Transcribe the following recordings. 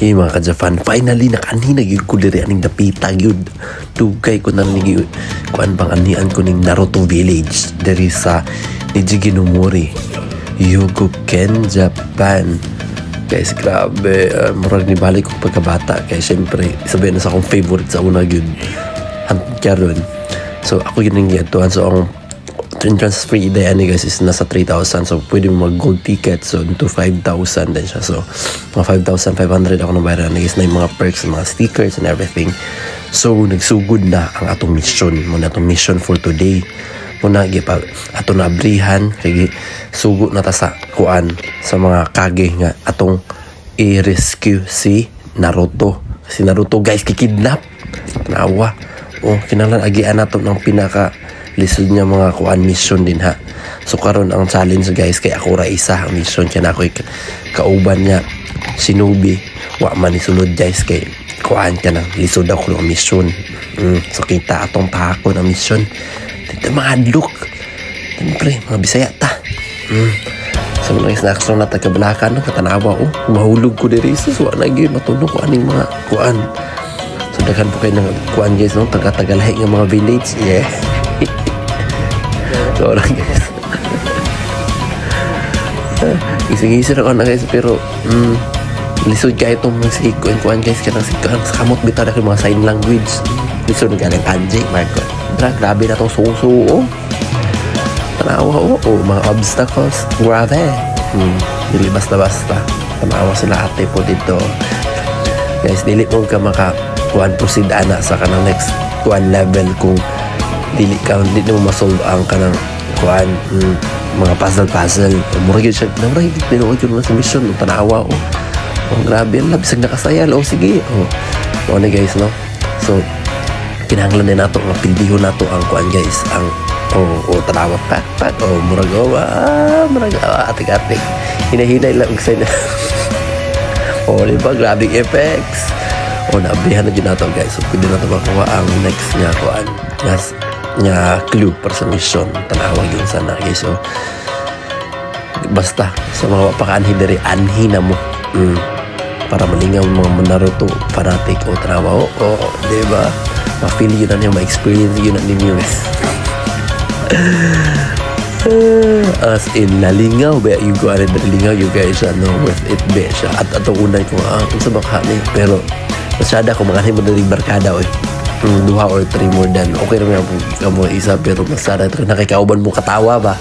mga ka-Japan, finally nakanhi na gyud ko diri aning dapita gyud. Dugay ko na nigi kuan bang anian ko ning Naruto Village diri sa Nijigi no Mori, Yogoken, Japan. Guys, grabe, murag ni balik ko pagkabata kay syempre sabihin na sa akong favorite sa una gyud karon. So ako yun yung gituan. So ang entrance fee day ani guys is nasa 3,000. So pwede mo mag gold ticket, so into 5,000 din siya. So mga 5,500 ako nabayaran guys na yung mga perks, mga stickers and everything. So nagsugod na ang atong mission. Muna atong mission for today. Muna gipag ato na abrihan kay sugo na ta sa kuan sa mga kage nga atong i-rescue si Naruto. Si Naruto guys kikidnap. Nawa. Kinahanglan agian nato ng pinaka lisod niya mga kuan mission din ha. So karon ang challenge guys kay ako ra isa ang mission kay na ako kauban niya Shinobi. Wa man isunod guys kay kuan ka nang lisod ako ng mission. So kita atong pahako ng mission. Dito mga hadlok. Siyempre, mga Bisaya ta. So mga snacks lang na taga-Balacan no katanawa mahulog ko diri sa so na gyud matunog ko aning mga kuan. So daghan po kayo ng kuan guys no taga-tagalahi ng mga village. Yeah. So orang guys. Ising-isir ako na guys pero lisod ka itong mga kuan guys kanang sa kamot bitaw na mga sign language. Lisod ka ng kanji Marco. Grabe na itong suso tanawa mga obstacles grabe dili basta-basta tanawa sila ate po dito guys. Dili mo ka maka kuan proceed ana sa kanang next kuan level kung dili mo masolve ang kanang kuan mga puzzle mura gyud siya mura gyud tinuod yun sa mission tanawa grabe ang labisag nakasayal sige ano guys no. So kinahanglan din nato nga pildihon nato ang kuan guys ang tanawa pat muragawa atik-atik hinahinay lang sa diba grabe effects nabihan na dyan nato guys. So pwede nato makuha ang next nga kuan nga clue para sa mission tanawag yun sana guys. So basta sa mga wapakaanhi diri anhi na mo para malingaw mga Naruto fanatic tanawa diba ma-feel yun na niyo ma-experience yun na ninyo guys. As in nalingaw ba you go ahead nalingaw you guys worth it be siya at atong unay ko sa baka pero masyada ko mga mo na barkada 2 or 3 more than okay naman mo isa pero masada ito nakikauban mo katawa ba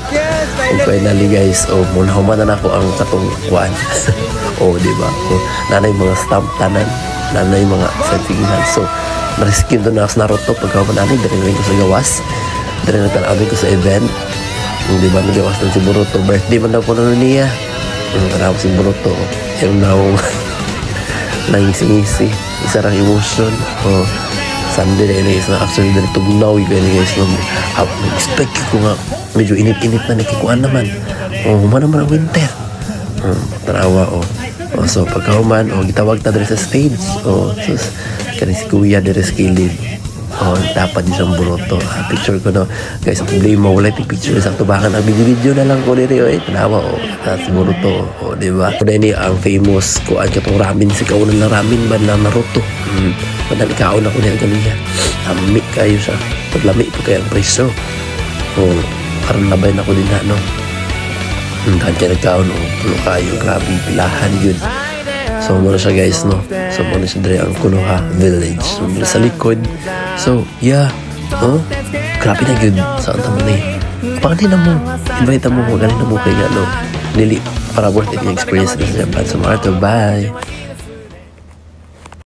finally guys muna humanan ako ang katong kuan diba nanay mga stamp tanan nanay mga settingan. So na-rescue doon na sa Naruto pagkaman namin dali ko sa gawas dali na tanawin ko sa event diba nagawas na si Boruto birthday man daw ko na niya tanaw si Boruto yung nangisi-ngisi isa rang emotion Sunday na guys na actually dali tugnaw guys expect ko nga medyo init-init na nakikuan naman humana naman ang winter tanawa so pagkahuman gitawag ta diri sa stage so kani si kuya diri sa kilid dapat di siyang Boruto picture ko no guys ang problema wala yung picture sa tubakan ang video na lang ko diri tanawa si Boruto diba ni ang famous kuan katong ramen si kaunan na ramen ba na Naruto madali kaon ako niya ganyan amik kayo siya paglami po kayo ang presyo karon labay na ko din no dahil kaya nagkaon puno kayo grabe pilahan yun. So muna siya guys no. So muna siya dali ang Konoha Village so muna sa likod. So yeah grabe na yun sa ang tamo na pangali na mo invite mo magaling na mo kaya no nili para worth it yung experience na sa Japan. So mga bye.